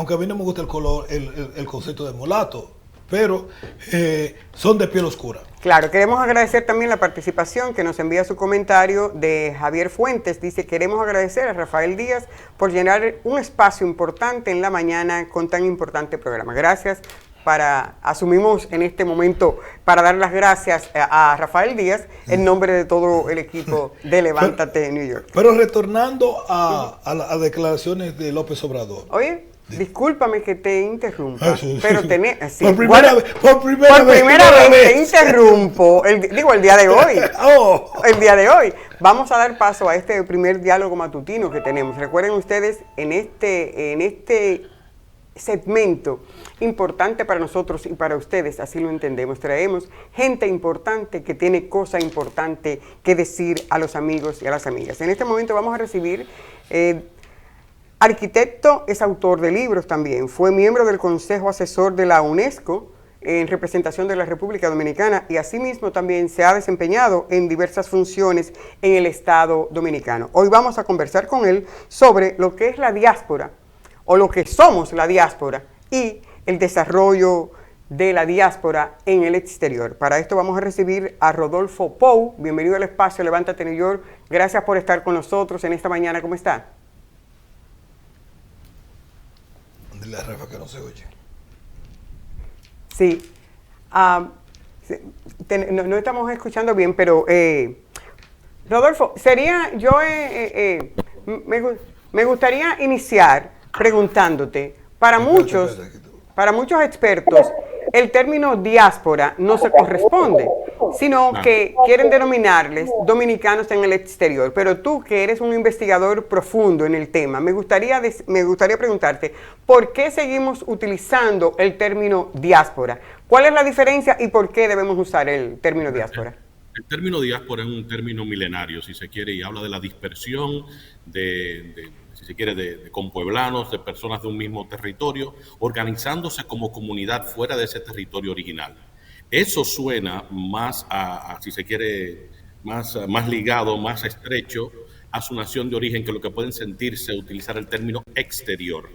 aunque a mí no me gusta el color, el concepto de mulato, pero son de piel oscura. Claro, queremos agradecer también la participación que nos envía su comentario de Javier Fuentes. Dice, queremos agradecer a Rafael Díaz por llenar un espacio importante en la mañana con tan importante programa. Gracias. Asumimos en este momento para dar las gracias a Rafael Díaz en nombre de todo el equipo de Levántate New York. Pero retornando a las declaraciones de López Obrador. Oye, discúlpame que te interrumpa, Sí, pero sí. sí, Por primera vez te interrumpo, el día de hoy. Oh. El día de hoy. Vamos a dar paso a este primer diálogo matutino que tenemos. Recuerden ustedes, en este segmento importante para nosotros y para ustedes, así lo entendemos, traemos gente importante que tiene cosa importante que decir a los amigos y a las amigas. En este momento vamos a recibir arquitecto, es autor de libros también, fue miembro del Consejo Asesor de la UNESCO en representación de la República Dominicana y asimismo también se ha desempeñado en diversas funciones en el Estado Dominicano. Hoy vamos a conversar con él sobre lo que es la diáspora o lo que somos la diáspora y el desarrollo de la diáspora en el exterior. Para esto vamos a recibir a Rodolfo Pou. Bienvenido al espacio Levántate New York. Gracias por estar con nosotros en esta mañana. ¿Cómo está? Dile a Rafa que no se oye. Sí. No estamos escuchando bien, pero Rodolfo, me gustaría iniciar preguntándote, para muchos expertos, el término diáspora no se corresponde, sino que quieren denominarles dominicanos en el exterior. Pero tú, que eres un investigador profundo en el tema, me gustaría preguntarte, ¿por qué seguimos utilizando el término diáspora? ¿Cuál es la diferencia y por qué debemos usar el término diáspora? El término diáspora es un término milenario, si se quiere, y habla de la dispersión si se quiere, de compueblanos, de personas de un mismo territorio, organizándose como comunidad fuera de ese territorio original. Eso suena más si se quiere, más ligado, más estrecho a su nación de origen que lo que pueden sentirse utilizar el término exterior.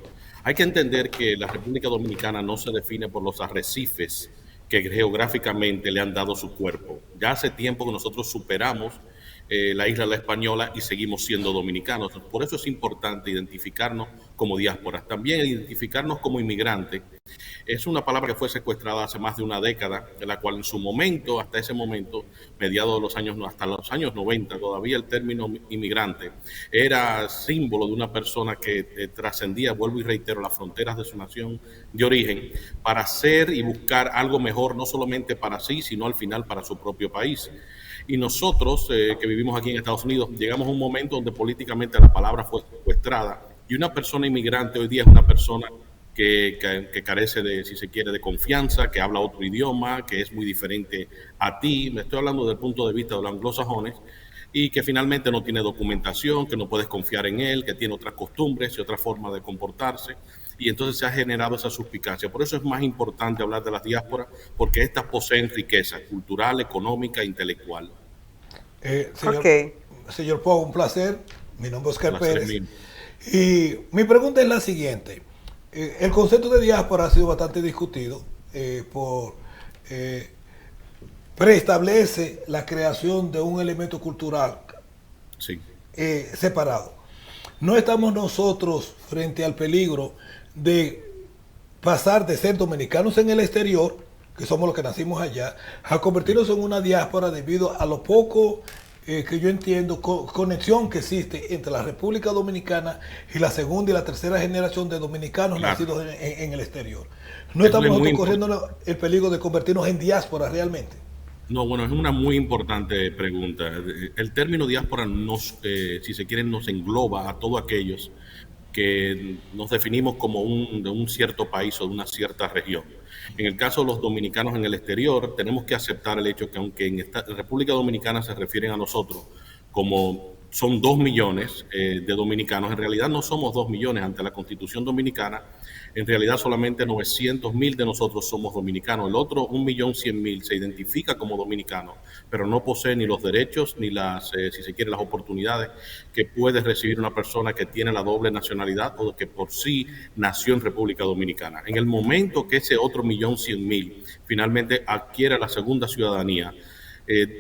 Hay que entender que la República Dominicana no se define por los arrecifes que geográficamente le han dado su cuerpo. Ya hace tiempo que nosotros superamos la isla La Española y seguimos siendo dominicanos. Por eso es importante identificarnos como diáspora. También identificarnos como inmigrantes. Es una palabra que fue secuestrada hace más de una década, de la cual en su momento, hasta ese momento, mediados de los años, hasta los años 90, todavía el término inmigrante era símbolo de una persona que trascendía, vuelvo y reitero, las fronteras de su nación de origen para hacer y buscar algo mejor, no solamente para sí, sino al final para su propio país. Y nosotros, que vivimos aquí en Estados Unidos, llegamos a un momento donde políticamente la palabra fue secuestrada y una persona inmigrante hoy día es una persona que carece de, si se quiere, de confianza, que habla otro idioma, que es muy diferente a ti. Me estoy hablando desde el punto de vista de los anglosajones y que finalmente no tiene documentación, que no puedes confiar en él, que tiene otras costumbres y otra forma de comportarse. Y entonces se ha generado esa suspicacia. Por eso es más importante hablar de las diásporas, porque estas poseen riqueza cultural, económica e intelectual. Señor Pou, un placer. Mi nombre es Oscar Pérez. Y mi pregunta es la siguiente. El concepto de diáspora ha sido bastante discutido preestablece la creación de un elemento cultural separado. No estamos nosotros frente al peligro de pasar de ser dominicanos en el exterior, que somos los que nacimos allá, a convertirnos en una diáspora debido a lo poco que yo entiendo, conexión que existe entre la República Dominicana y la segunda y la tercera generación de dominicanos nacidos en el exterior. ¿No estamos nosotros corriendo el peligro de convertirnos en diáspora realmente? No, bueno, es una muy importante pregunta. El término diáspora si se quiere, nos engloba a todos aquellos que nos definimos como de un cierto país o de una cierta región. En el caso de los dominicanos en el exterior, tenemos que aceptar el hecho que aunque en esta República Dominicana se refieren a nosotros como son 2 millones de dominicanos. En realidad no somos 2 millones ante la Constitución Dominicana. En realidad solamente 900.000 de nosotros somos dominicanos. El otro 1.100.000 se identifica como dominicano, pero no posee ni los derechos ni las, si se quiere, las oportunidades que puede recibir una persona que tiene la doble nacionalidad o que por sí nació en República Dominicana. En el momento que ese otro 1.100.000 finalmente adquiera la segunda ciudadanía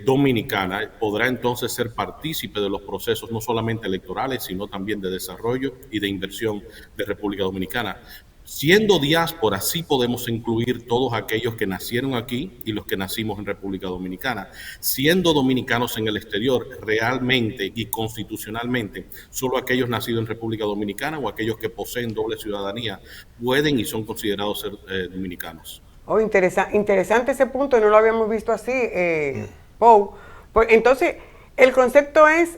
dominicana, podrá entonces ser partícipe de los procesos no solamente electorales, sino también de desarrollo y de inversión de República Dominicana. Siendo diáspora, sí podemos incluir todos aquellos que nacieron aquí y los que nacimos en República Dominicana. Siendo dominicanos en el exterior, realmente y constitucionalmente, solo aquellos nacidos en República Dominicana o aquellos que poseen doble ciudadanía pueden y son considerados ser dominicanos. Oh, interesante ese punto, no lo habíamos visto así, Pau. Pues, entonces, el concepto es,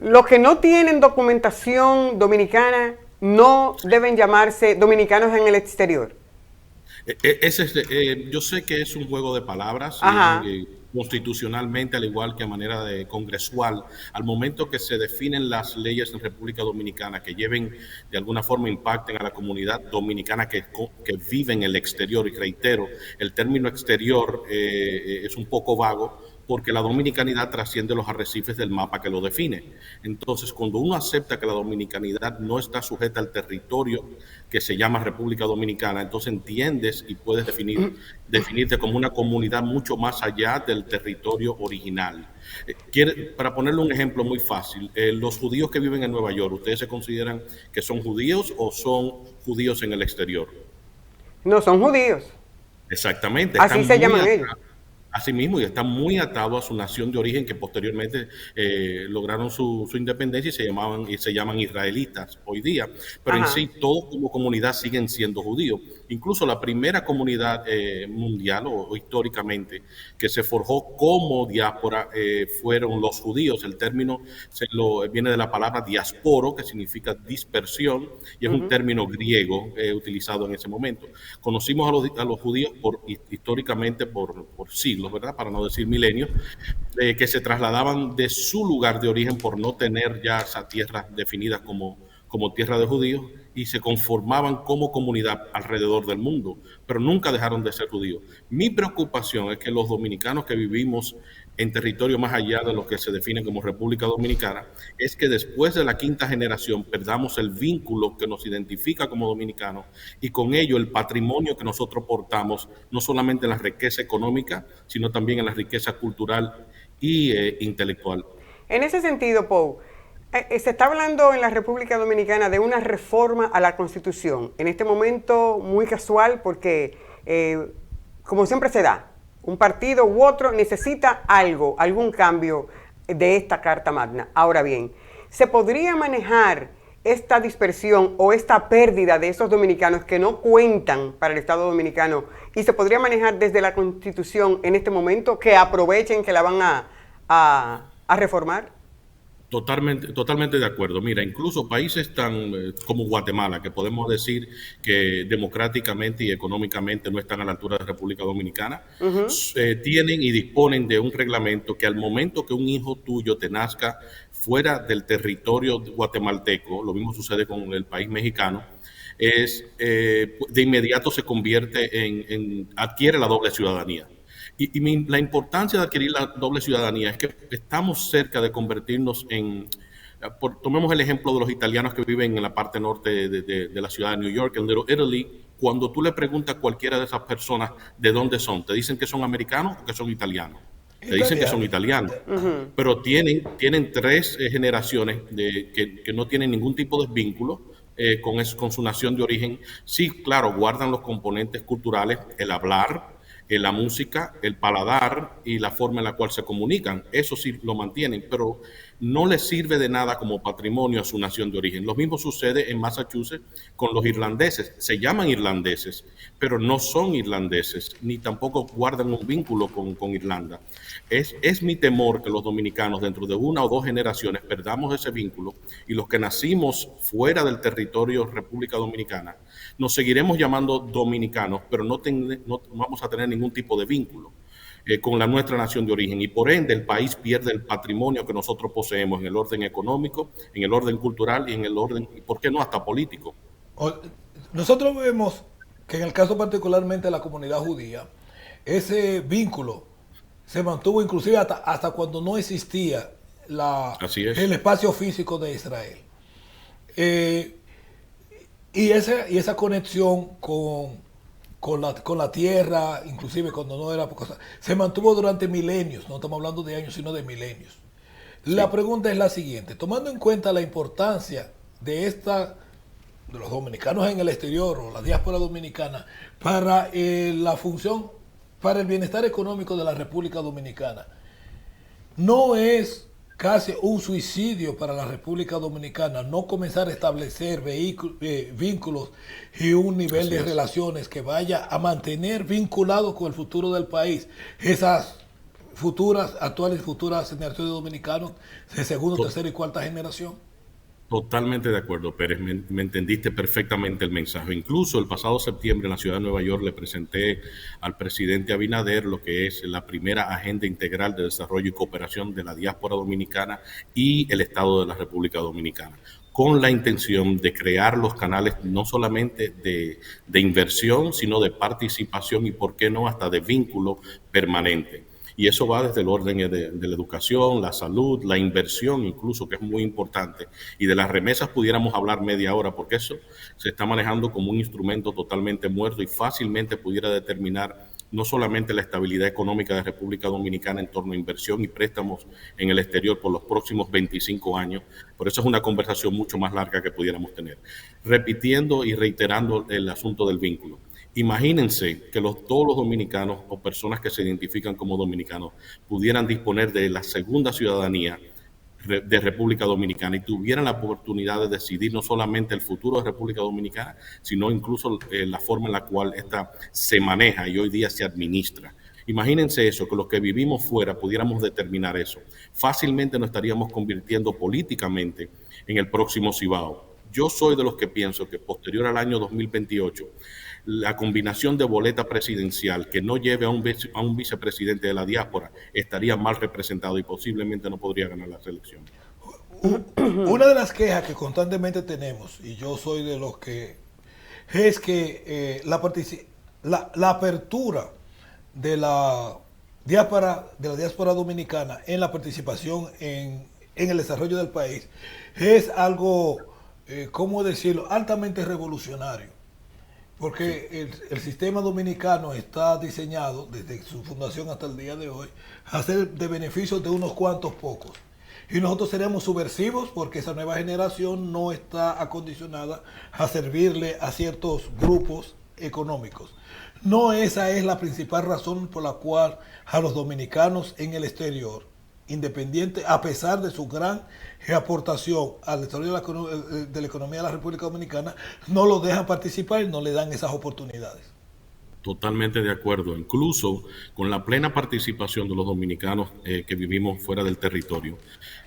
los que no tienen documentación dominicana no deben llamarse dominicanos en el exterior. Yo sé que es un juego de palabras y, constitucionalmente, al igual que a manera de congresual, al momento que se definen las leyes en República Dominicana que lleven, de alguna forma, impacten a la comunidad dominicana que vive en el exterior, y reitero, el término exterior es un poco vago, porque la dominicanidad trasciende los arrecifes del mapa que lo define. Entonces, cuando uno acepta que la dominicanidad no está sujeta al territorio que se llama República Dominicana, entonces entiendes y puedes definirte como una comunidad mucho más allá del territorio original. Para ponerle un ejemplo muy fácil, los judíos que viven en Nueva York, ¿ustedes se consideran que son judíos o son judíos en el exterior? No, son judíos. Exactamente. Así se llaman ellos. Asimismo, y está muy atado a su nación de origen, que posteriormente lograron su independencia y se llaman israelitas hoy día. Pero en sí, todos como comunidad siguen siendo judíos. Incluso la primera comunidad mundial o históricamente que se forjó como diáspora fueron los judíos. El término viene de la palabra diasporo, que significa dispersión, y es un término griego utilizado en ese momento. Conocimos a los judíos históricamente por siglos, ¿verdad? Para no decir milenios, que se trasladaban de su lugar de origen por no tener ya esa tierra definida como tierra de judíos, y se conformaban como comunidad alrededor del mundo, pero nunca dejaron de ser judíos. Mi preocupación es que los dominicanos que vivimos en territorio más allá de lo que se define como República Dominicana, es que después de la quinta generación perdamos el vínculo que nos identifica como dominicanos, y con ello el patrimonio que nosotros portamos, no solamente en la riqueza económica, sino también en la riqueza cultural y intelectual. En ese sentido, Pau, se está hablando en la República Dominicana de una reforma a la Constitución. En este momento muy casual porque, como siempre se da, un partido u otro necesita algún cambio de esta Carta Magna. Ahora bien, ¿se podría manejar esta dispersión o esta pérdida de esos dominicanos que no cuentan para el Estado Dominicano, y se podría manejar desde la Constitución en este momento, que aprovechen que la van a reformar? Totalmente de acuerdo. Mira, incluso países tan como Guatemala, que podemos decir que democráticamente y económicamente no están a la altura de República Dominicana, tienen y disponen de un reglamento que al momento que un hijo tuyo te nazca fuera del territorio guatemalteco, lo mismo sucede con el país mexicano, de inmediato se convierte adquiere la doble ciudadanía. La importancia de adquirir la doble ciudadanía es que estamos cerca de convertirnos tomemos el ejemplo de los italianos que viven en la parte norte de la ciudad de New York, en Little Italy. Cuando tú le preguntas a cualquiera de esas personas de dónde son, te dicen que son americanos o que son italianos. Te dicen que son italianos, pero tienen 3 generaciones que no tienen ningún tipo de vínculo con su nación de origen. Sí, claro, guardan los componentes culturales, el hablar, la música, el paladar y la forma en la cual se comunican. Eso sí lo mantienen, pero no les sirve de nada como patrimonio a su nación de origen. Lo mismo sucede en Massachusetts con los irlandeses. Se llaman irlandeses, pero no son irlandeses, ni tampoco guardan un vínculo con Irlanda. Es mi temor que los dominicanos dentro de 1 o 2 generaciones perdamos ese vínculo, y los que nacimos fuera del territorio República Dominicana nos seguiremos llamando dominicanos, pero no vamos a tener ningún tipo de vínculo. con la nuestra nación de origen, y por ende el país pierde el patrimonio que nosotros poseemos en el orden económico, en el orden cultural y en el orden, y por qué no, hasta político. O- Nosotros vemos que en el caso particularmente de la comunidad judía, ese vínculo se mantuvo inclusive hasta cuando no existía Así es. el espacio físico de Israel. Eh, y esa conexión con la tierra, inclusive cuando no era cosa, se mantuvo durante milenios, no estamos hablando de años, sino de milenios. La Sí. pregunta es la siguiente, tomando en cuenta la importancia de los dominicanos en el exterior o la diáspora dominicana para la función, para el bienestar económico de la República Dominicana, no es casi un suicidio para la República Dominicana no comenzar a establecer vínculos y un nivel Así de es. relaciones que vaya a mantener vinculado con el futuro del país esas actuales y futuras generaciones de dominicanos de segunda, To- tercera y cuarta generación. Totalmente de acuerdo, Pérez. Me entendiste perfectamente el mensaje. Incluso el pasado septiembre en la ciudad de Nueva York le presenté al presidente Abinader lo que es la primera agenda integral de desarrollo y cooperación de la diáspora dominicana y el Estado de la República Dominicana, con la intención de crear los canales no solamente de inversión, sino de participación y, por qué no, hasta de vínculo permanente. Y eso va desde el orden de la educación, la salud, la inversión incluso, que es muy importante. Y de las remesas pudiéramos hablar media hora, porque eso se está manejando como un instrumento totalmente muerto y fácilmente pudiera determinar no solamente la estabilidad económica de República Dominicana en torno a inversión y préstamos en el exterior por los próximos 25 años, por eso es una conversación mucho más larga que pudiéramos tener. Repitiendo y reiterando el asunto del vínculo. Imagínense que todos los dominicanos o personas que se identifican como dominicanos pudieran disponer de la segunda ciudadanía de República Dominicana y tuvieran la oportunidad de decidir no solamente el futuro de República Dominicana, sino incluso la forma en la cual esta se maneja y hoy día se administra. Imagínense eso, que los que vivimos fuera pudiéramos determinar eso. Fácilmente nos estaríamos convirtiendo políticamente en el próximo Cibao. Yo soy de los que pienso que posterior al año 2028, la combinación de boleta presidencial que no lleve a un vicepresidente de la diáspora estaría mal representado y posiblemente no podría ganar la elección. Una de las quejas que constantemente tenemos, y yo soy de los que, es que la apertura de de la diáspora dominicana en la participación en el desarrollo del país es algo, ¿cómo decirlo?, altamente revolucionario. Porque el sistema dominicano está diseñado desde su fundación hasta el día de hoy a ser de beneficio de unos cuantos pocos. Y nosotros seremos subversivos porque esa nueva generación no está acondicionada a servirle a ciertos grupos económicos. No esa es la principal razón por la cual a los dominicanos en el exterior, independiente, a pesar de su gran aportación al desarrollo de la economía de la República Dominicana, no lo dejan participar y no le dan esas oportunidades. Totalmente de acuerdo, incluso con la plena participación de los dominicanos que vivimos fuera del territorio.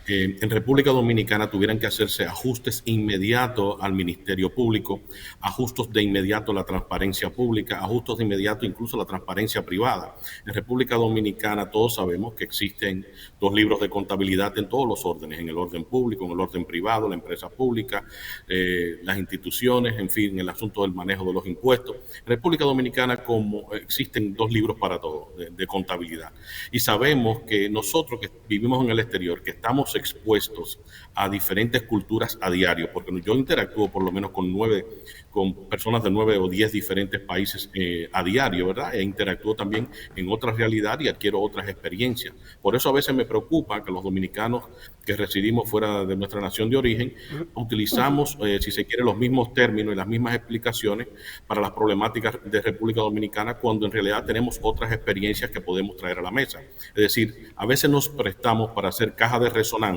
En República Dominicana tuvieran que hacerse ajustes inmediatos al Ministerio Público, ajustes de inmediato a la transparencia pública, ajustes de inmediato incluso a la transparencia privada. En República Dominicana todos sabemos que existen 2 libros de contabilidad en todos los órdenes, en el orden público, en el orden privado, la empresa pública, las instituciones, en fin, el asunto del manejo de los impuestos. En República Dominicana como existen 2 libros para todo de contabilidad. Y sabemos que nosotros que vivimos en el exterior, que estamos expuestos a diferentes culturas a diario, porque yo interactúo por lo menos con personas de 9 o 10 diferentes países a diario, ¿verdad? E interactúo también en otras realidades y adquiero otras experiencias. Por eso a veces me preocupa que los dominicanos que residimos fuera de nuestra nación de origen utilizamos, si se quiere, los mismos términos y las mismas explicaciones para las problemáticas de República Dominicana, cuando en realidad tenemos otras experiencias que podemos traer a la mesa. Es decir, a veces nos prestamos para hacer caja de resonancia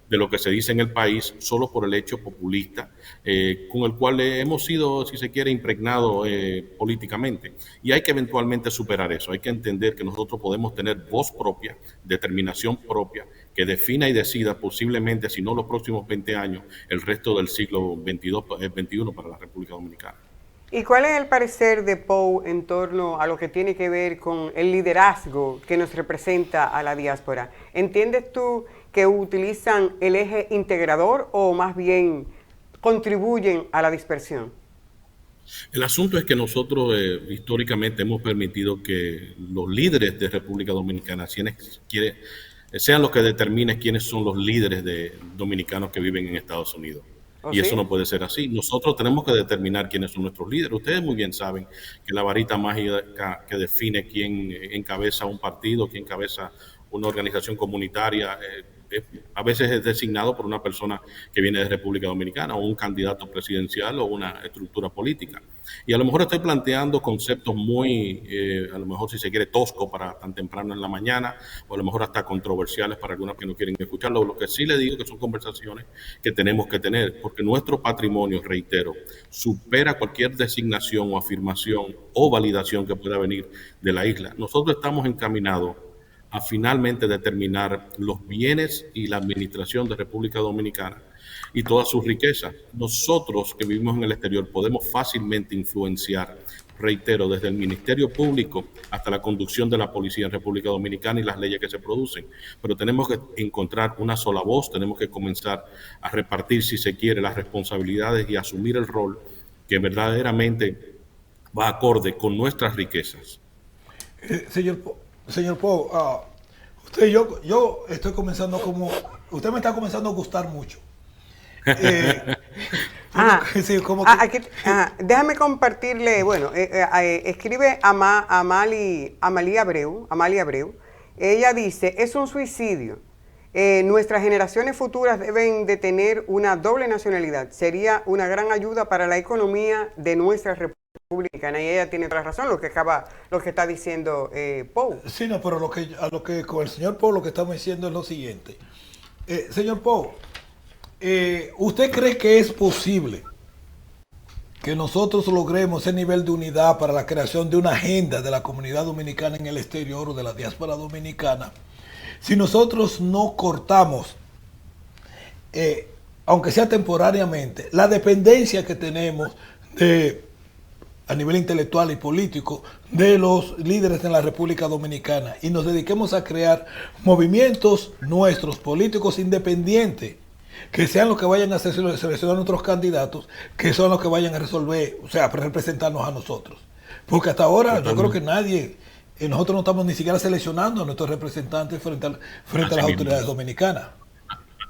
de lo que se dice en el país solo por el hecho populista con el cual hemos sido, si se quiere, impregnados políticamente. Y hay que eventualmente superar eso. Hay que entender que nosotros podemos tener voz propia, determinación propia, que defina y decida posiblemente, si no los próximos 20 años, el resto del siglo XXI para la República Dominicana. ¿Y cuál es el parecer de Poe en torno a lo que tiene que ver con el liderazgo que nos representa a la diáspora? ¿Entiendes tú que utilizan el eje integrador o más bien contribuyen a la dispersión? El asunto es que nosotros históricamente hemos permitido que los líderes de República Dominicana sean los que determinen quiénes son los líderes dominicanos que viven en Estados Unidos. ¿O Y eso sí? no puede ser así. Nosotros tenemos que determinar quiénes son nuestros líderes. Ustedes muy bien saben que la varita mágica que define quién encabeza un partido, quién encabeza una organización comunitaria, a veces es designado por una persona que viene de República Dominicana o un candidato presidencial o una estructura política. Y a lo mejor estoy planteando conceptos muy, a lo mejor si se quiere, tosco para tan temprano en la mañana, o a lo mejor hasta controversiales para algunos que no quieren escucharlo. Lo que sí le digo que son conversaciones que tenemos que tener, porque nuestro patrimonio, reitero, supera cualquier designación o afirmación o validación que pueda venir de la isla. Nosotros estamos encaminados a finalmente determinar los bienes y la administración de República Dominicana y toda su riqueza. Nosotros que vivimos en el exterior podemos fácilmente influenciar, reitero, desde el Ministerio Público hasta la conducción de la policía en República Dominicana y las leyes que se producen. Pero tenemos que encontrar una sola voz, tenemos que comenzar a repartir, si se quiere, las responsabilidades y asumir el rol que verdaderamente va acorde con nuestras riquezas. Señor Poe, yo estoy comenzando como... Usted me está comenzando a gustar mucho. Eh, sí, como que, Déjame compartirle, bueno, escribe Amalia Abreu. Ella dice, es un suicidio. Nuestras generaciones futuras deben de tener una doble nacionalidad. Sería una gran ayuda para la economía de nuestra república. Y ella tiene toda la razón, lo que está diciendo Poe. sí, no, pero con el señor Poe lo que estamos diciendo es lo siguiente. Señor Poe, ¿usted cree que es posible que nosotros logremos ese nivel de unidad para la creación de una agenda de la comunidad dominicana en el exterior o de la diáspora dominicana si nosotros no cortamos, aunque sea temporariamente, la dependencia que tenemos a nivel intelectual y político de los líderes en la República Dominicana y nos dediquemos a crear movimientos nuestros, políticos independientes, que sean los que vayan a seleccionar nuestros candidatos, que son los que vayan a resolver, o sea, representarnos a nosotros? Porque hasta ahora yo creo que nadie, nosotros no estamos ni siquiera seleccionando a nuestros representantes frente a las autoridades dominicanas.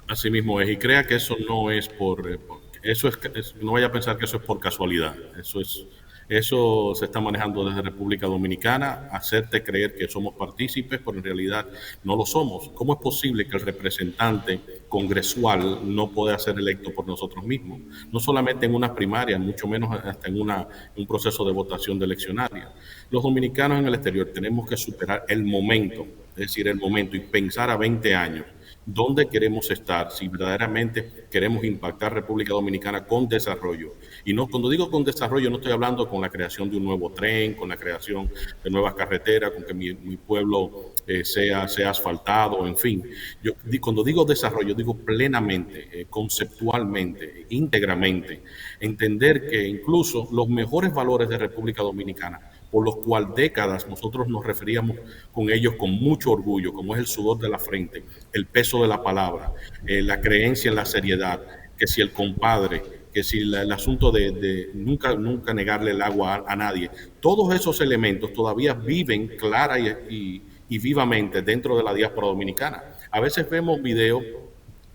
Así mismo es, y crea que eso no es no vaya a pensar que eso es por casualidad, eso se está manejando desde República Dominicana, hacerte creer que somos partícipes, pero en realidad no lo somos. ¿Cómo es posible que el representante congresual no pueda ser electo por nosotros mismos? No solamente en una primaria, mucho menos hasta en un proceso de votación de eleccionaria. Los dominicanos en el exterior tenemos que superar el momento, es decir, el momento, y pensar a 20 años. ¿Dónde queremos estar si verdaderamente queremos impactar República Dominicana con desarrollo? Y no, cuando digo con desarrollo, no estoy hablando con la creación de un nuevo tren, con la creación de nuevas carreteras, con que mi pueblo sea asfaltado, en fin. Cuando digo desarrollo, digo plenamente, conceptualmente, íntegramente. Entender que incluso los mejores valores de República Dominicana, por los cuales décadas nosotros nos referíamos con ellos con mucho orgullo, como es el sudor de la frente, el peso de la palabra, la creencia en la seriedad, que si el compadre, que si el asunto de nunca negarle el agua a nadie, todos esos elementos todavía viven clara y vivamente dentro de la diáspora dominicana. A veces vemos videos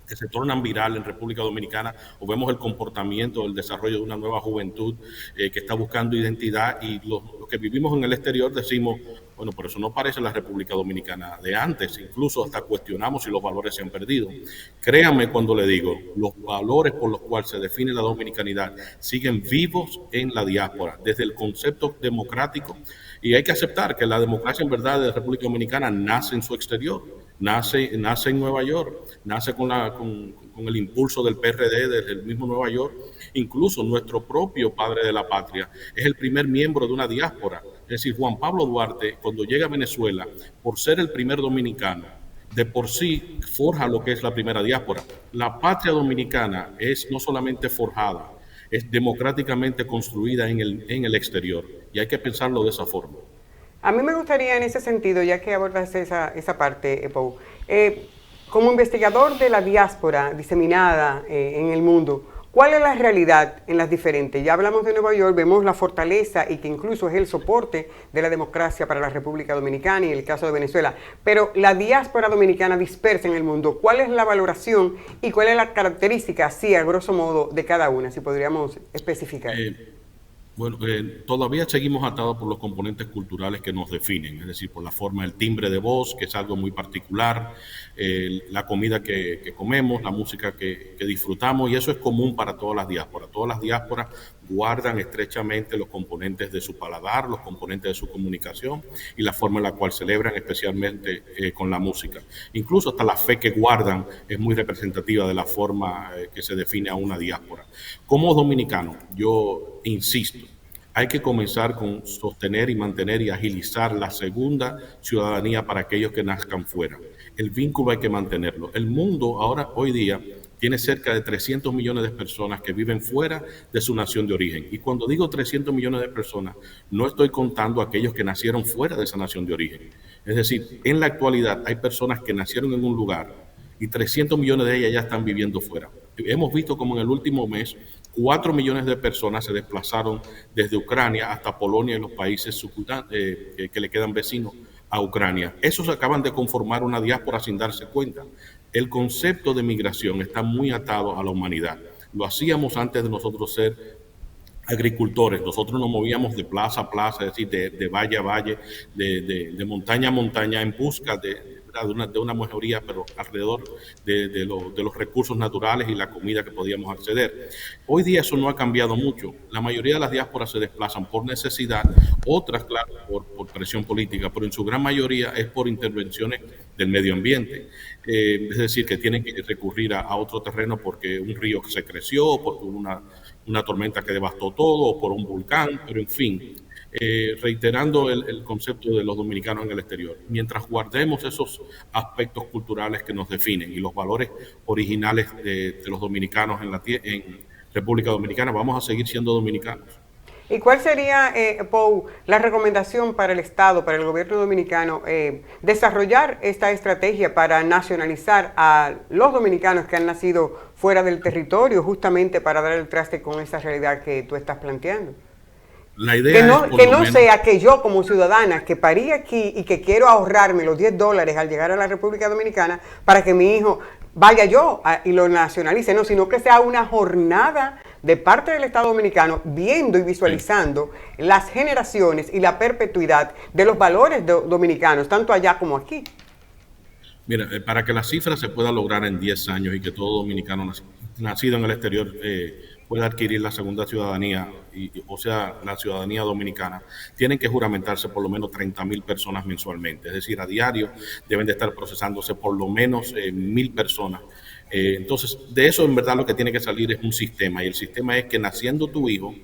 que se tornan viral en República Dominicana, o vemos el comportamiento, el desarrollo de una nueva juventud que está buscando identidad, y los que vivimos en el exterior decimos, bueno, por eso no parece la República Dominicana de antes, incluso hasta cuestionamos si los valores se han perdido. Créanme cuando le digo, los valores por los cuales se define la dominicanidad siguen vivos en la diáspora, desde el concepto democrático, y hay que aceptar que la democracia en verdad de la República Dominicana nace en su exterior. Nace en Nueva York, nace con el impulso del PRD desde el mismo Nueva York. Incluso nuestro propio padre de la patria es el primer miembro de una diáspora. Es decir, Juan Pablo Duarte, cuando llega a Venezuela, por ser el primer dominicano, de por sí forja lo que es la primera diáspora. La patria dominicana es no solamente forjada, es democráticamente construida en el exterior, y hay que pensarlo de esa forma. A mí me gustaría en ese sentido, ya que abordas esa parte, Pau, como investigador de la diáspora diseminada en el mundo, ¿cuál es la realidad en las diferentes? Ya hablamos de Nueva York, vemos la fortaleza y que incluso es el soporte de la democracia para la República Dominicana y el caso de Venezuela, pero la diáspora dominicana dispersa en el mundo, ¿cuál es la valoración y cuál es la característica, así a grosso modo, de cada una, si podríamos especificar? Bueno, todavía seguimos atados por los componentes culturales que nos definen, es decir, por la forma del timbre de voz, que es algo muy particular, la comida que comemos, la música que disfrutamos, y eso es común para todas las diásporas. Todas las diásporas guardan estrechamente los componentes de su paladar, los componentes de su comunicación y la forma en la cual celebran, especialmente con la música. Incluso hasta la fe que guardan es muy representativa de la forma que se define a una diáspora. Como dominicano, yo insisto, hay que comenzar con sostener y mantener y agilizar la segunda ciudadanía para aquellos que nazcan fuera. El vínculo hay que mantenerlo. El mundo ahora, hoy día, tiene cerca de 300 millones de personas que viven fuera de su nación de origen. Y cuando digo 300 millones de personas, no estoy contando a aquellos que nacieron fuera de esa nación de origen. Es decir, en la actualidad hay personas que nacieron en un lugar y 300 millones de ellas ya están viviendo fuera. Hemos visto como en el último mes 4 millones de personas se desplazaron desde Ucrania hasta Polonia y los países que le quedan vecinos a Ucrania. Esos acaban de conformar una diáspora sin darse cuenta. El concepto de migración está muy atado a la humanidad. Lo hacíamos antes de nosotros ser agricultores. Nosotros nos movíamos de plaza a plaza, es decir, de valle a valle, de montaña a montaña en busca de una mejoría, pero alrededor de los recursos naturales y la comida que podíamos acceder. Hoy día eso no ha cambiado mucho. La mayoría de las diásporas se desplazan por necesidad, otras, claro, por presión política, pero en su gran mayoría es por intervenciones del medio ambiente. Es decir, que tienen que recurrir a otro terreno porque un río se creció, porque hubo una tormenta que devastó todo, o por un volcán, pero en fin. Reiterando el concepto de los dominicanos en el exterior. Mientras guardemos esos aspectos culturales que nos definen y los valores originales de los dominicanos en República Dominicana, vamos a seguir siendo dominicanos. ¿Y cuál sería, Pau, la recomendación para el Estado, para el gobierno dominicano, desarrollar esta estrategia para nacionalizar a los dominicanos que han nacido fuera del territorio, justamente para dar el traste con esa realidad que tú estás planteando? La idea que no sea que yo como ciudadana que parí aquí y que quiero ahorrarme los $10 al llegar a la República Dominicana para que mi hijo vaya yo y lo nacionalice, no, sino que sea una jornada de parte del Estado Dominicano viendo y visualizando las generaciones y la perpetuidad de los valores dominicanos, tanto allá como aquí. Mira, para que la cifra se pueda lograr en 10 años y que todo dominicano nacido en el exterior pueda adquirir la segunda ciudadanía, o sea, la ciudadanía dominicana, tienen que juramentarse por lo menos 30,000 personas mensualmente. Es decir, a diario deben de estar procesándose por lo menos 1,000 personas. Entonces, de eso en verdad lo que tiene que salir es un sistema, y el sistema es que naciendo tu hijo,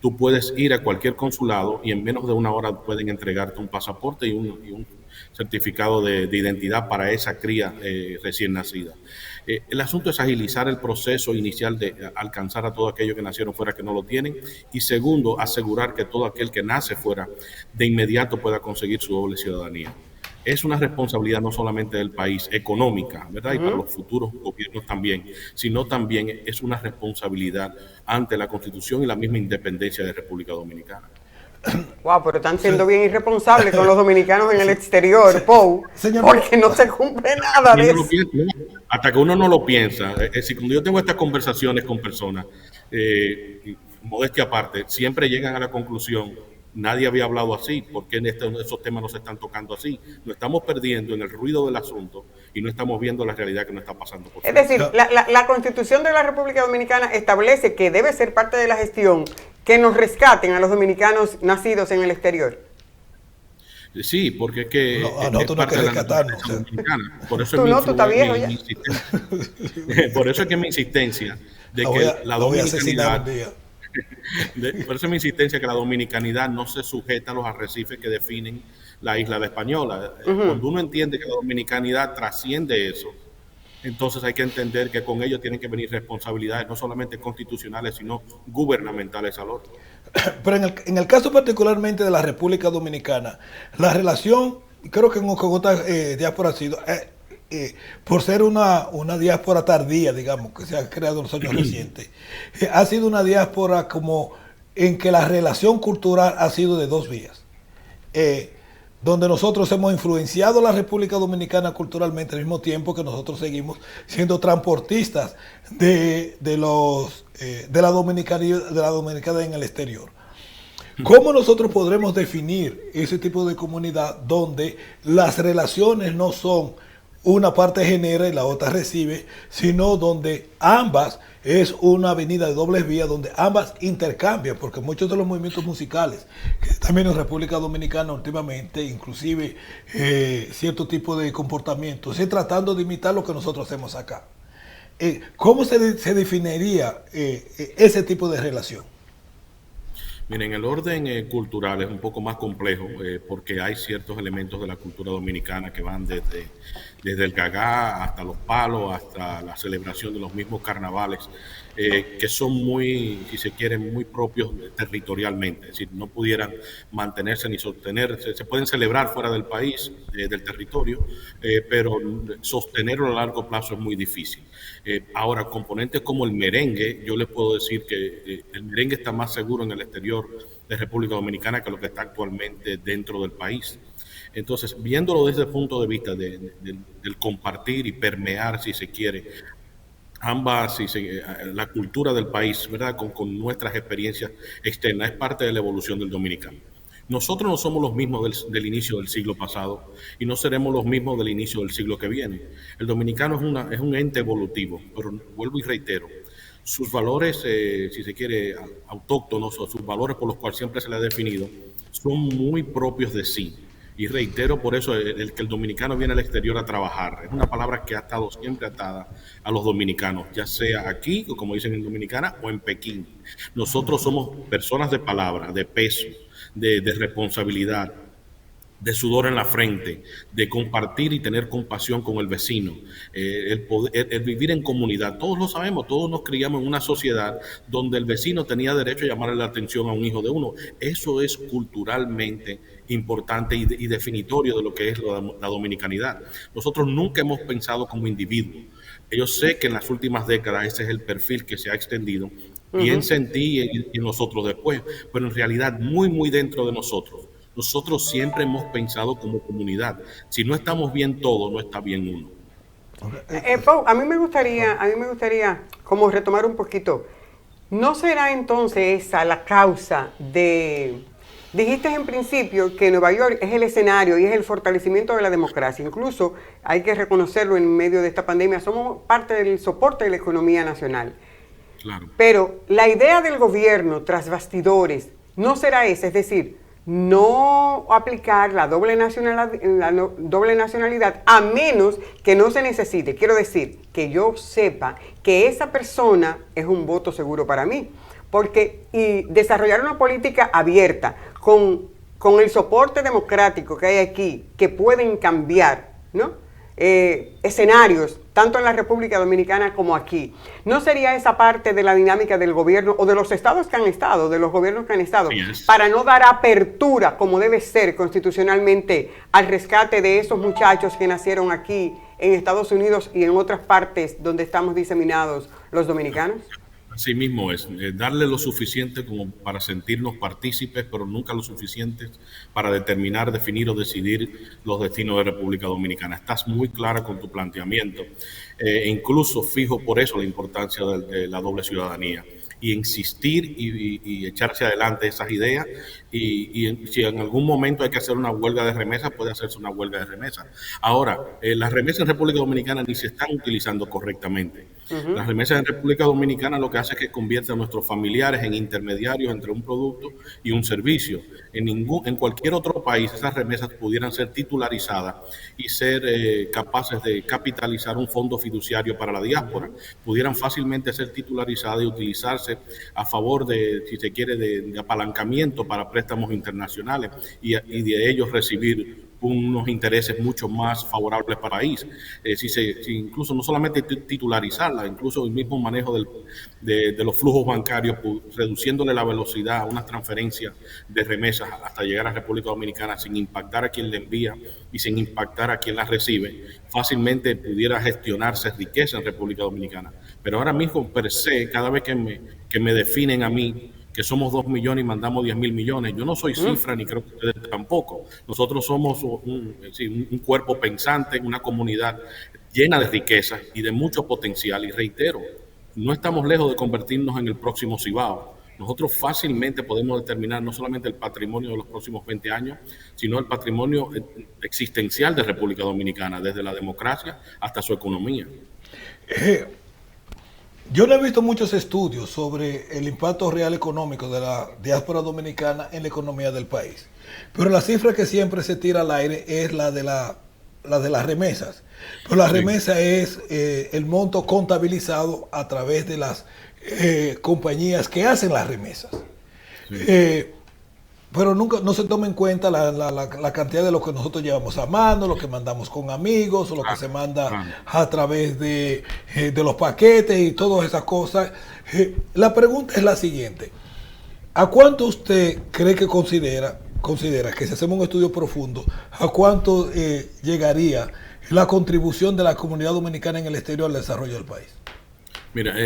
tú puedes ir a cualquier consulado y en menos de una hora pueden entregarte un pasaporte y un certificado de identidad para esa cría recién nacida. El asunto es agilizar el proceso inicial de alcanzar a todos aquellos que nacieron fuera que no lo tienen, y segundo, asegurar que todo aquel que nace fuera de inmediato pueda conseguir su doble ciudadanía. Es una responsabilidad no solamente del país, económica, ¿verdad? Y para los futuros gobiernos también, sino también es una responsabilidad ante la Constitución y la misma independencia de República Dominicana. Wow, pero están siendo bien irresponsables con los dominicanos en el exterior, Pau, porque no se cumple nada de eso. Hasta que uno no lo piensa. Es decir, cuando yo tengo estas conversaciones con personas, modestia aparte, siempre llegan a la conclusión: nadie había hablado así, porque esos temas no se están tocando así. Nos estamos perdiendo en el ruido del asunto y no estamos viendo la realidad que nos está pasando por frente. Es decir, la Constitución de la República Dominicana establece que debe ser parte de la gestión que nos rescaten a los dominicanos nacidos en el exterior. Sí, porque es que tú no quieres rescatarnos. Por eso tú estás viejo ya. Por eso es que mi insistencia de que la dominicanidad... Por eso es mi insistencia que la dominicanidad no se sujeta a los arrecifes que definen la isla de Española. Cuando uno entiende que la dominicanidad trasciende eso, Entonces hay que entender que con ello tienen que venir responsabilidades no solamente constitucionales, sino gubernamentales al otro. Pero en el caso particularmente de la República Dominicana, la relación, creo que con otras diásporas ha sido, por ser una diáspora tardía, digamos, que se ha creado en los años recientes, ha sido una diáspora como en que la relación cultural ha sido de dos vías. Eh, donde nosotros hemos influenciado a la República Dominicana culturalmente al mismo tiempo que nosotros seguimos siendo transportistas de la dominicanidad en el exterior. ¿Cómo nosotros podremos definir ese tipo de comunidad donde las relaciones no son una parte genera y la otra recibe, sino donde ambas es una avenida de dobles vías, donde ambas intercambian, porque muchos de los movimientos musicales, que también en República Dominicana últimamente, inclusive cierto tipo de comportamientos, es tratando de imitar lo que nosotros hacemos acá? ¿Cómo se definiría ese tipo de relación? Miren, el orden cultural es un poco más complejo porque hay ciertos elementos de la cultura dominicana que van desde el gagá hasta los palos, hasta la celebración de los mismos carnavales, que son muy, si se quiere, muy propios territorialmente. Es decir, no pudieran mantenerse ni sostenerse. Se pueden celebrar fuera del país, del territorio, pero sostenerlo a largo plazo es muy difícil. Ahora, componentes como el merengue, yo les puedo decir que el merengue está más seguro en el exterior de República Dominicana que lo que está actualmente dentro del país. Entonces, viéndolo desde el punto de vista del compartir y permear, si se quiere, ambas, la cultura del país, ¿verdad? Con nuestras experiencias externas, es parte de la evolución del dominicano. Nosotros no somos los mismos del inicio del siglo pasado y no seremos los mismos del inicio del siglo que viene. El dominicano es un ente evolutivo, pero vuelvo y reitero, sus valores, si se quiere, autóctonos o sus valores por los cuales siempre se le ha definido, son muy propios de sí. Y reitero por eso que el dominicano viene al exterior a trabajar. Es una palabra que ha estado siempre atada a los dominicanos, ya sea aquí, o como dicen en Dominicana, o en Pekín. Nosotros somos personas de palabra, de peso, de responsabilidad, de sudor en la frente, de compartir y tener compasión con el vecino, el vivir en comunidad. Todos lo sabemos, todos nos criamos en una sociedad donde el vecino tenía derecho a llamarle la atención a un hijo de uno. Eso es culturalmente importante y definitorio de lo que es la dominicanidad. Nosotros nunca hemos pensado como individuos. Yo sé que en las últimas décadas ese es el perfil que se ha extendido, piensa en ti y en nosotros después, pero en realidad muy dentro de nosotros. Nosotros siempre hemos pensado como comunidad. Si no estamos bien todos, no está bien uno. Pau, a mí me gustaría como retomar un poquito. ¿No será entonces esa la causa de... Dijiste en principio que Nueva York es el escenario y es el fortalecimiento de la democracia. Incluso hay que reconocerlo en medio de esta pandemia. Somos parte del soporte de la economía nacional. Claro. Pero la idea del gobierno tras bastidores no será esa, es decir, no aplicar la doble nacionalidad a menos que no se necesite. Quiero decir, que yo sepa que esa persona es un voto seguro para mí. Y desarrollar una política abierta con el soporte democrático que hay aquí, que pueden cambiar, ¿no? Escenarios, tanto en la República Dominicana como aquí. ¿No sería esa parte de la dinámica del gobierno o de los estados que han estado, de los gobiernos que han estado, para no dar apertura, como debe ser constitucionalmente, al rescate de esos muchachos que nacieron aquí en Estados Unidos y en otras partes donde estamos diseminados los dominicanos? Así mismo es, darle lo suficiente como para sentirnos partícipes, pero nunca lo suficiente para determinar, definir o decidir los destinos de República Dominicana. Estás muy clara con tu planteamiento, incluso fijo por eso la importancia de la doble ciudadanía y insistir y echarse adelante esas ideas y si en algún momento hay que hacer una huelga de remesas, puede hacerse una huelga de remesas. Ahora, las remesas en República Dominicana ni se están utilizando correctamente. Las remesas en República Dominicana lo que hace es que convierte a nuestros familiares en intermediarios entre un producto y un servicio. En cualquier otro país esas remesas pudieran ser titularizadas y ser capaces de capitalizar un fondo fiduciario para la diáspora. Pudieran fácilmente ser titularizadas y utilizarse a favor de, si se quiere, de apalancamiento para préstamos internacionales y de ellos recibir unos intereses mucho más favorables para el país. Si incluso no solamente titularizarla, incluso el mismo manejo de los flujos bancarios, reduciéndole la velocidad a unas transferencias de remesas hasta llegar a República Dominicana sin impactar a quien le envía y sin impactar a quien las recibe, fácilmente pudiera gestionarse riqueza en República Dominicana. Pero ahora mismo, per se, cada vez que me definen a mí, que somos 2 millones y mandamos 10.000 millones. Yo no soy cifra, ni creo que ustedes tampoco. Nosotros somos un cuerpo pensante, una comunidad llena de riqueza y de mucho potencial. Y reitero, no estamos lejos de convertirnos en el próximo Cibao. Nosotros fácilmente podemos determinar no solamente el patrimonio de los próximos 20 años, sino el patrimonio existencial de República Dominicana, desde la democracia hasta su economía. Yo no he visto muchos estudios sobre el impacto real económico de la diáspora dominicana en la economía del país, pero la cifra que siempre se tira al aire es la de las remesas. Pero la remesa es el monto contabilizado a través de las compañías que hacen las remesas. Sí. Pero nunca no se toma en cuenta la cantidad de lo que nosotros llevamos a mano, lo que mandamos con amigos, o lo que se manda a través de los paquetes y todas esas cosas. La pregunta es la siguiente: ¿a cuánto usted cree que considera que si hacemos un estudio profundo, a cuánto llegaría la contribución de la comunidad dominicana en el exterior al desarrollo del país? Mira,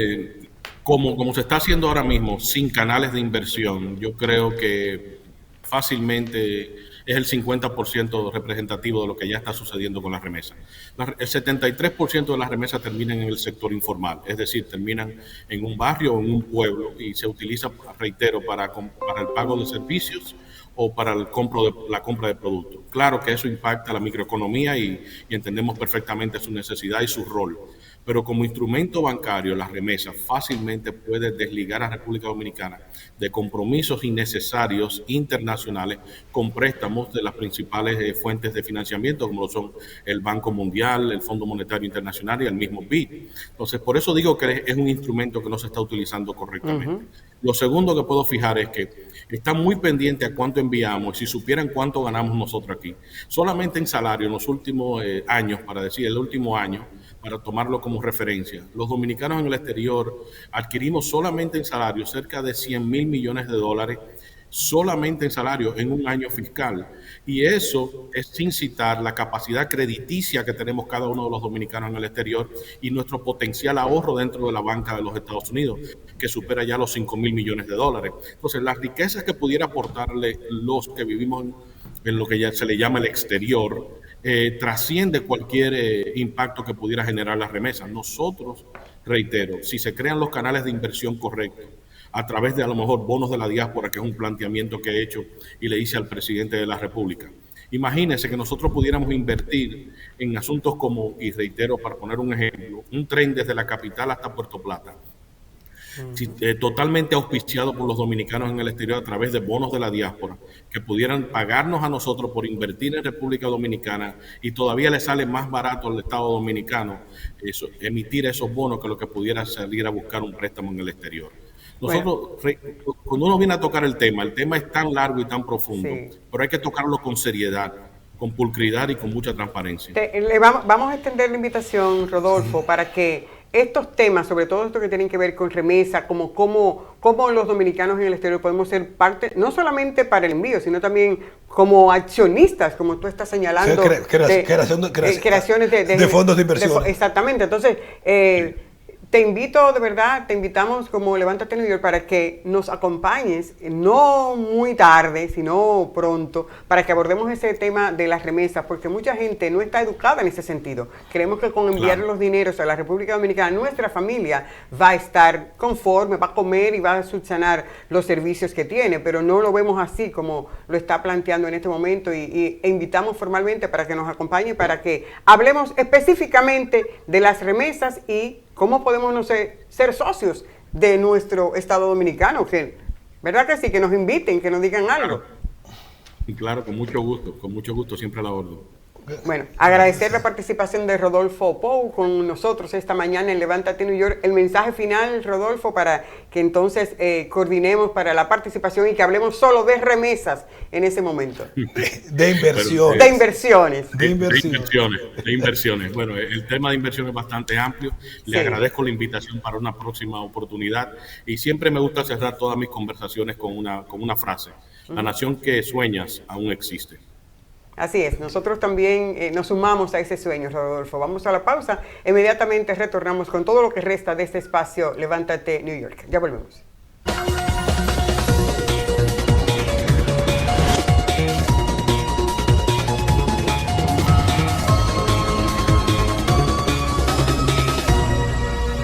como se está haciendo ahora mismo, sin canales de inversión, yo creo que fácilmente es el 50% representativo de lo que ya está sucediendo con las remesas. El 73% de las remesas terminan en el sector informal, es decir, terminan en un barrio o en un pueblo y se utiliza, reitero, para el pago de servicios o para la compra de productos. Claro que eso impacta a la microeconomía y entendemos perfectamente su necesidad y su rol. Pero como instrumento bancario, las remesas fácilmente puede desligar a República Dominicana de compromisos innecesarios internacionales con préstamos de las principales fuentes de financiamiento, como lo son el Banco Mundial, el Fondo Monetario Internacional y el mismo BID. Entonces, por eso digo que es un instrumento que no se está utilizando correctamente. Lo segundo que puedo fijar es que está muy pendiente a cuánto enviamos, y si supieran cuánto ganamos nosotros aquí. Solamente en salario, en los últimos años, para decir el último año, para tomarlo como referencia, los dominicanos en el exterior adquirimos solamente en salario cerca de 100.000 millones de dólares, solamente en salario en un año fiscal. Y eso es sin citar la capacidad crediticia que tenemos cada uno de los dominicanos en el exterior y nuestro potencial ahorro dentro de la banca de los Estados Unidos, que supera ya los 5.000 millones de dólares. Entonces, las riquezas que pudiera aportarle los que vivimos en lo que ya se le llama el exterior, trasciende cualquier impacto que pudiera generar las remesas. Nosotros, reitero, si se crean los canales de inversión correctos, a través de a lo mejor bonos de la diáspora, que es un planteamiento que he hecho y le hice al presidente de la República. Imagínense que nosotros pudiéramos invertir en asuntos como, y reitero, para poner un ejemplo, un tren desde la capital hasta Puerto Plata, totalmente auspiciado por los dominicanos en el exterior a través de bonos de la diáspora, que pudieran pagarnos a nosotros por invertir en República Dominicana, y todavía le sale más barato al Estado dominicano emitir esos bonos que lo que pudiera salir a buscar un préstamo en el exterior. Nosotros, cuando uno viene a tocar el tema es tan largo y tan profundo, pero hay que tocarlo con seriedad, con pulcridad y con mucha transparencia. Vamos a extender la invitación, Rodolfo, para que estos temas, sobre todo esto que tienen que ver con remesa, como cómo los dominicanos en el exterior podemos ser parte, no solamente para el envío, sino también como accionistas, como tú estás señalando, creaciones de fondos de inversión. Exactamente. Entonces, te invito, de verdad, te invitamos como Levántate New York para que nos acompañes, no muy tarde, sino pronto, para que abordemos ese tema de las remesas, porque mucha gente no está educada en ese sentido. Creemos que con enviar los dineros a la República Dominicana, nuestra familia va a estar conforme, va a comer y va a subsanar los servicios que tiene, pero no lo vemos así como lo está planteando en este momento, e invitamos formalmente para que nos acompañe, para que hablemos específicamente de las remesas y cómo podemos, no sé, ser socios de nuestro Estado dominicano, que, ¿verdad que sí? Que nos inviten, que nos digan algo. Y claro, con mucho gusto, siempre a la orden. Bueno, agradecer la participación de Rodolfo Pou con nosotros esta mañana en Levántate New York. El mensaje final, Rodolfo, para que entonces coordinemos para la participación y que hablemos solo de remesas en ese momento. De inversiones. De inversiones. De inversiones. Bueno, el tema de inversiones es bastante amplio. Le agradezco la invitación para una próxima oportunidad y siempre me gusta cerrar todas mis conversaciones con una frase. La nación que sueñas aún existe. Así es, nosotros también nos sumamos a ese sueño, Rodolfo. Vamos a la pausa, inmediatamente retornamos con todo lo que resta de este espacio Levántate New York. Ya volvemos.